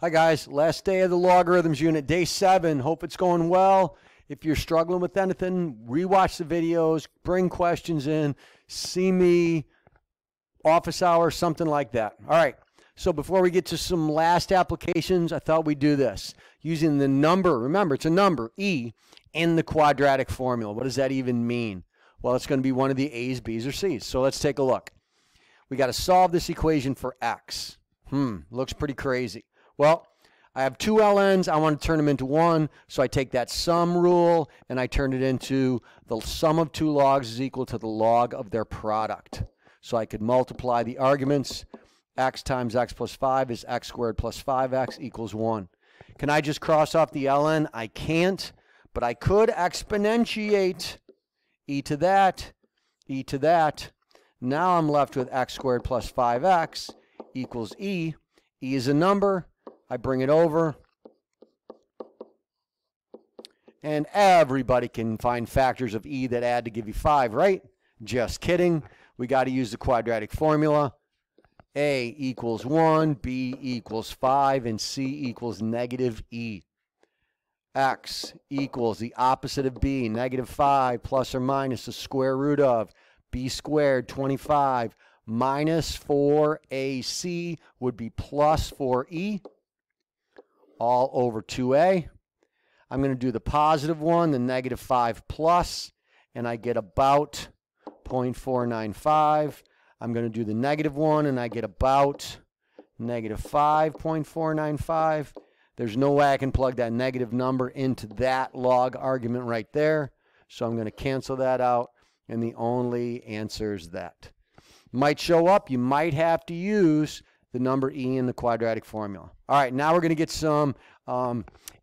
Hi guys, last day of the logarithms unit, day 7. Hope it's going well. If you're struggling with anything, rewatch the videos, bring questions in, see me, office hour, something like that. All right, so before we get to some last applications, I thought we'd do this. Using the number, remember it's a number, E, in the quadratic formula. What does that even mean? Well, it's going to be one of the A's, B's, or C's. So let's take a look. We got to solve this equation for X. Looks pretty crazy. Well, I have two ln's. I want to turn them into one, so I take that sum rule and I turn it into the sum of two logs is equal to the log of their product. So I could multiply the arguments. X times x plus 5 is x squared plus 5x equals 1. Can I just cross off the ln? I can't, but I could exponentiate e to that, e to that. Now I'm left with x squared plus 5x equals e. E is a number. I bring it over, and everybody can find factors of e that add to give you 5, right? Just kidding. We got to use the quadratic formula. A equals 1, B equals 5, and C equals negative e. X equals the opposite of b, negative 5 plus or minus the square root of b squared, 25, minus 4ac would be plus 4e. All over 2a. I'm going to do the positive one, the negative 5 plus, and I get about 0.495. I'm going to do the negative one, and I get about negative 5.495. There's no way I can plug that negative number into that log argument right there, so I'm going to cancel that out, and the only answer is that. Might show up. You might have to use the number e in the quadratic formula. All right, now we're going to get some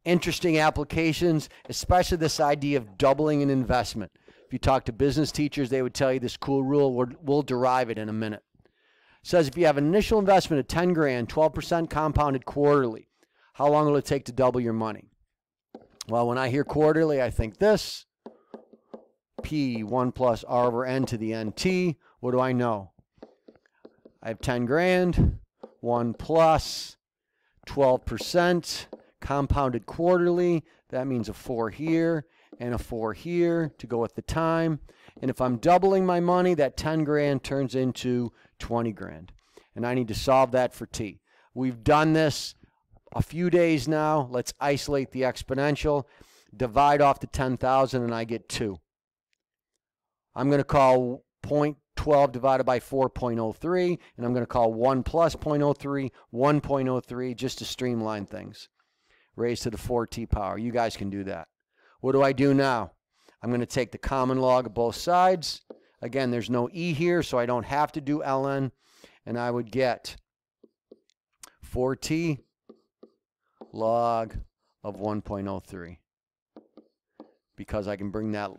interesting applications, especially this idea of doubling an investment. If you talk to business teachers, they would tell you this cool rule. We'll derive it in a minute. It says if you have an initial investment of 10 grand, 12% compounded quarterly, how long will it take to double your money? Well, when I hear quarterly, I think this. P 1 plus R over N to the NT. What do I know? I have 10 grand. 1 plus 12% compounded quarterly. That means a 4 here and a 4 here to go with the time. And if I'm doubling my money, that 10 grand turns into 20 grand. And I need to solve that for t. We've done this a few days now. Let's isolate the exponential. Divide off the 10,000 and I get 2. I'm going to call 0.12 divided by 4.03, and I'm going to call 1 plus 0.03, 1.03, just to streamline things. Raised to the 4t power. You guys can do that. What do I do now? I'm going to take the common log of both sides. Again, there's no e here, so I don't have to do ln, and I would get 4t log of 1.03. Because I can bring that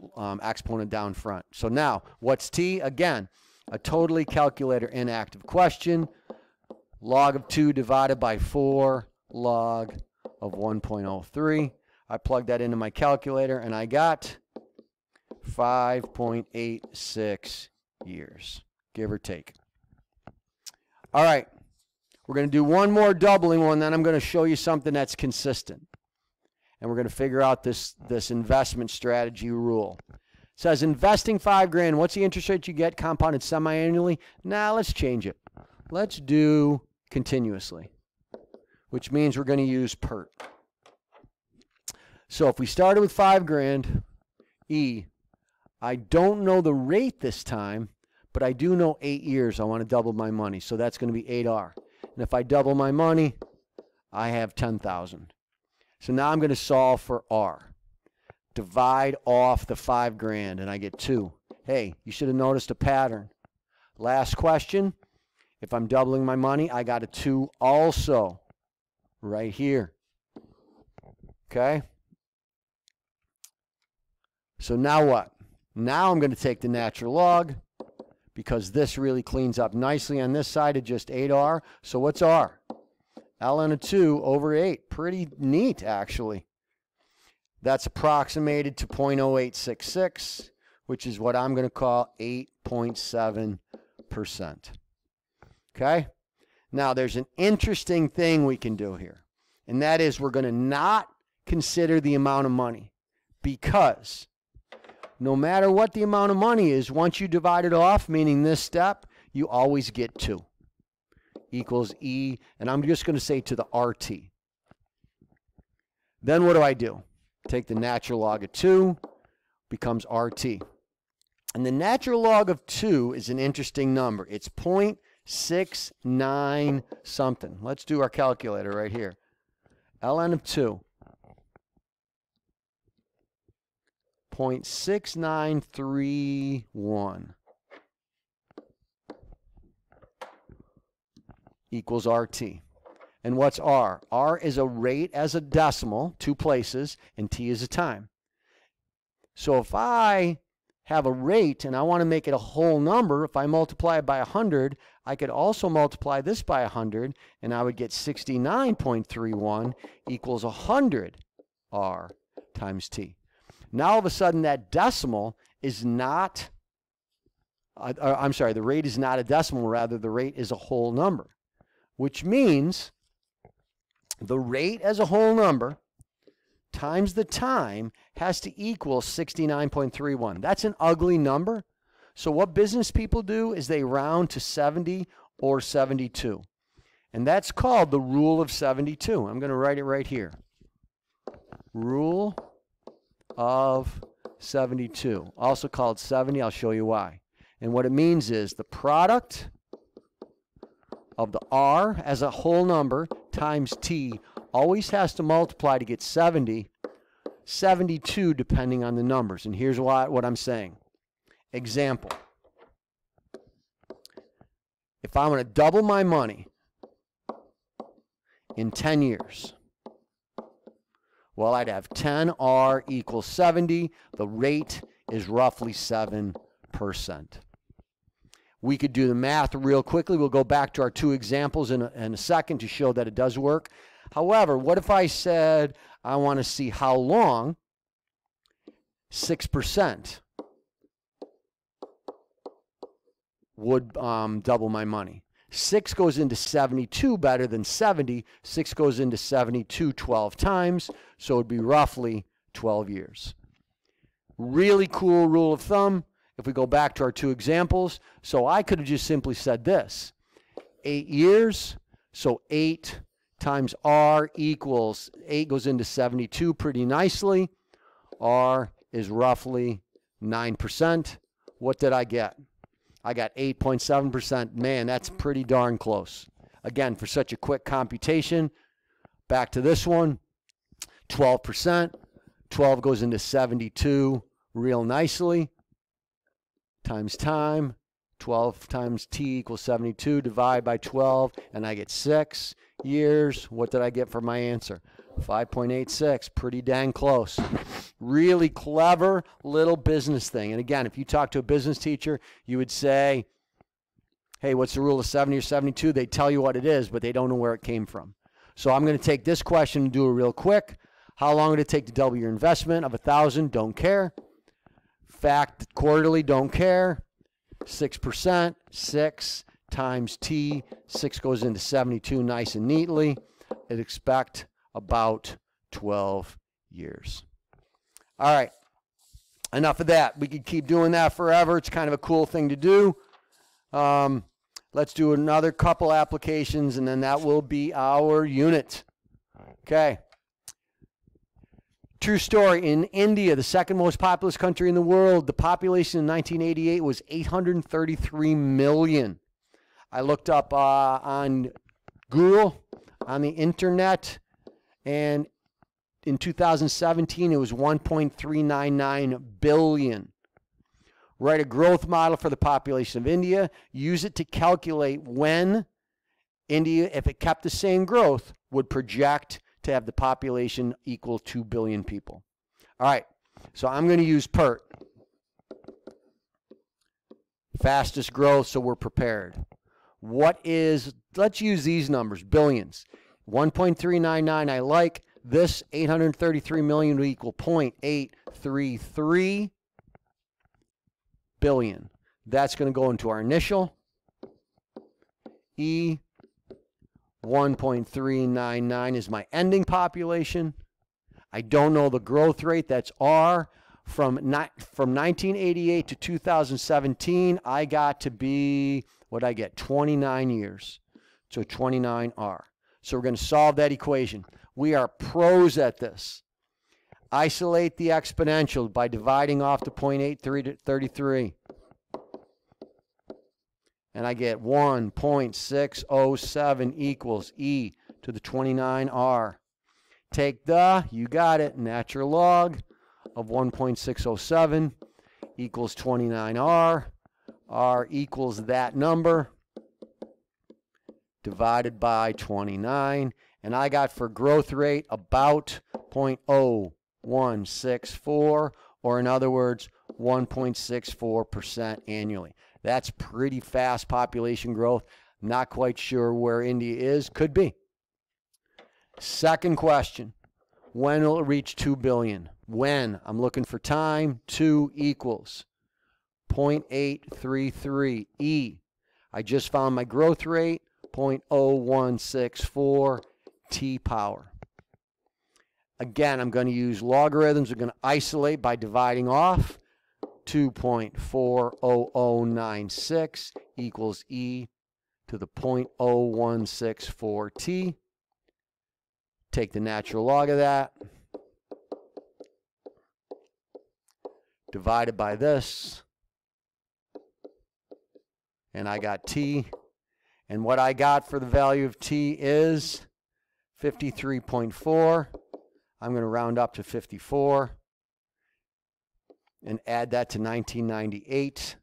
exponent down front. So now, what's t? Again, a totally calculator inactive question. Log of 2 divided by 4 log of 1.03. I plug that into my calculator, and I got 5.86 years, give or take. All right, we're going to do one more doubling one, then I'm going to show you something that's consistent. And we're going to figure out this investment strategy rule. It says investing 5 grand, what's the interest rate you get compounded semi-annually? Now let's change it. Let's do continuously, which means we're going to use PERT. So if we started with 5 grand, E, I don't know the rate this time, but I do know 8 years. I want to double my money, so that's going to be 8R. And if I double my money, I have 10,000. So now I'm going to solve for R. Divide off the 5 grand, and I get 2. Hey, you should have noticed a pattern. Last question. If I'm doubling my money, I got a 2 also right here. Okay? So now what? Now I'm going to take the natural log because this really cleans up nicely on this side of just 8R. So what's R? ln of 2 over 8. Pretty neat, actually. That's approximated to 0.0866, which is what I'm going to call 8.7%. Okay? Now, there's an interesting thing we can do here. And that is, we're going to not consider the amount of money, because no matter what the amount of money is, once you divide it off, meaning this step, you always get 2 equals E, and I'm just going to say to the RT. Then what do? Take the natural log of 2, becomes RT. And the natural log of 2 is an interesting number. It's 0.69 something. Let's do our calculator right here. ln of 2. 0.6931 equals RT. And what's R? R is a rate as a decimal, 2 places, and T is a time. So if I have a rate and I want to make it a whole number, if I multiply it by 100, I could also multiply this by 100, and I would get 69.31 equals 100 R times T. Now all of a sudden that decimal is not, I'm sorry, the rate is not a decimal, rather the rate is a whole number, which means the rate as a whole number times the time has to equal 69.31. That's an ugly number. So what business people do is they round to 70 or 72. And that's called the rule of 72. I'm going to write it right here. Rule of 72. Also called 70. I'll show you why. And what it means is the product of the R as a whole number times T always has to multiply to get 70, 72 depending on the numbers. And here's what I'm saying. Example. If I'm going to double my money in 10 years, well, I'd have 10R equals 70. The rate is roughly 7%. We could do the math real quickly. We'll go back to our 2 examples in a second to show that it does work. However, what if I said I want to see how long 6% would double my money? 6 goes into 72 better than 70. 6 goes into 72 12 times, so it would be roughly 12 years. Really cool rule of thumb. If we go back to our 2 examples, so I could have just simply said this. 8 years, so 8 times R equals, 8 goes into 72 pretty nicely. R is roughly 9%. What did I get? I got 8.7%. Man, that's pretty darn close. Again, for such a quick computation, back to this one, 12%. 12 goes into 72 real nicely. Times time, 12 times T equals 72, divide by 12, and I get 6 years. What did I get for my answer? 5.86, pretty dang close. Really clever little business thing. And again, if you talk to a business teacher, you would say, hey, what's the rule of 70 or 72? They tell you what it is, but they don't know where it came from. So I'm going to take this question and do it real quick. How long would it take to double your investment of 1,000? Don't care. Fact, quarterly, don't care. 6%, 6 times T. 6 goes into 72 nice and neatly. I'd expect about 12 years. All right, enough of that. We could keep doing that forever. It's kind of a cool thing to do. Let's do another couple applications, and then that will be our unit. Okay. True story. In India, the second most populous country in the world, the population in 1988 was 833 million. I looked up on Google, on the internet, and in 2017 it was 1.399 billion. Write a growth model for the population of India. Use it to calculate when India, if it kept the same growth, would project to have the population equal 2 billion people. All right, so I'm going to use PERT. Fastest growth, so we're prepared. What is, let's use these numbers, billions. 1.399, I like. This 833 million would equal 0.833 billion. That's going to go into our initial. E 1.399 is my ending population. I don't know the growth rate. That's R. From 1988 to 2017, I got to be, what'd I get? 29 years. So 29R. So we're going to solve that equation. We are pros at this. Isolate the exponential by dividing off the 0.833. And I get 1.607 equals e to the 29R. Take the, you got it, natural log of 1.607 equals 29R. R equals that number divided by 29. And I got for growth rate about 0.0164, or in other words, 1.64% annually. That's pretty fast population growth. Not quite sure where India is. Could be. Second question. When will it reach 2 billion? When? I'm looking for time. 2 equals 0.833 E. I just found my growth rate, 0.0164 T power. Again, I'm going to use logarithms. We're going to isolate by dividing off. 2.40096 equals e to the 0.0164 t. Take the natural log of that. Divided by this. And I got t. And what I got for the value of t is 53.4. I'm going to round up to 54. And add that to 1998.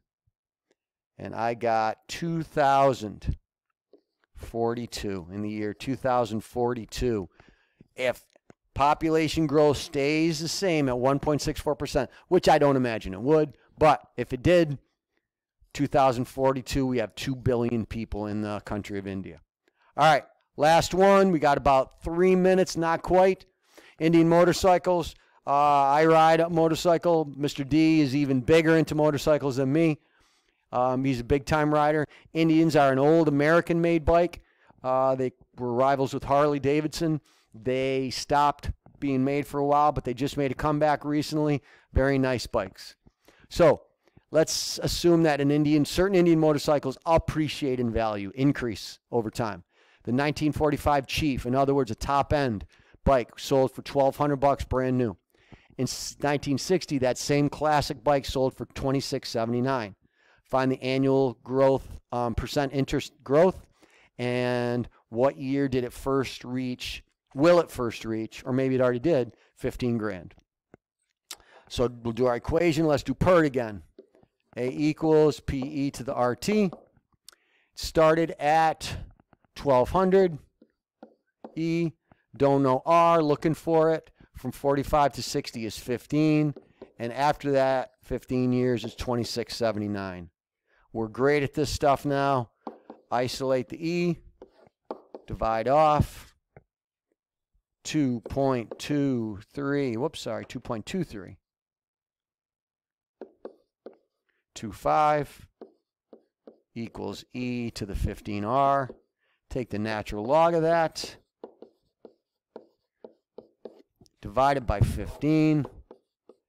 And I got 2042 in the year 2042. If population growth stays the same at 1.64%, which I don't imagine it would, but if it did, 2042, we have 2 billion people in the country of India. All right, last one. We got about 3 minutes, not quite. Indian motorcycles. I ride a motorcycle. Mr. D is even bigger into motorcycles than me. He's a big-time rider. Indians are an old American-made bike. They were rivals with Harley-Davidson. They stopped being made for a while, but they just made a comeback recently. Very nice bikes. So let's assume that certain Indian motorcycles appreciate in value, increase over time. The 1945 Chief, in other words, a top-end bike, sold for $1,200 brand new. In 1960, that same classic bike sold for $26.79. Find the annual growth, percent interest growth, and what year did it first reach, will it first reach, or maybe it already did, 15 grand. So we'll do our equation. Let's do PERT again. A equals PE to the RT. It started at 1,200. E, don't know R, looking for it. From 45 to 60 is 15. And after that, 15 years is 26.79. We're great at this stuff now. Isolate the E. Divide off. 2.23. Whoops, sorry, 2.23. 25 equals E to the 15R. Take the natural log of that. Divided by 15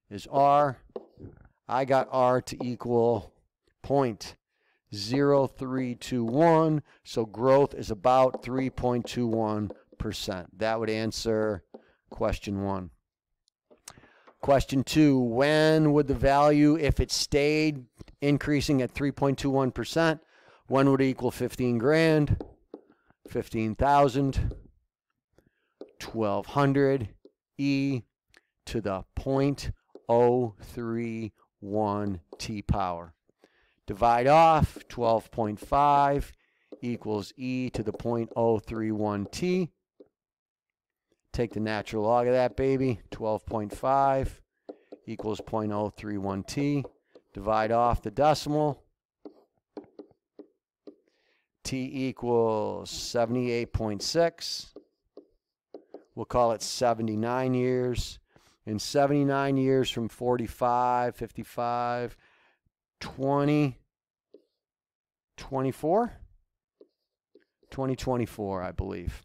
is R. I got R to equal 0.0321, so growth is about 3.21%. That would answer question 1. Question 2, when would the value, if it stayed increasing at 3.21%, when would it equal 15 grand? 15,000, 1,200. E to the 0.031 T power. Divide off 12.5 equals E to the 0.031 T. Take the natural log of that, baby. 12.5 equals 0.031 T. Divide off the decimal. T equals 78.6. We'll call it 79 years. In 79 years from 45, 55, 20, 24, 2024, I believe.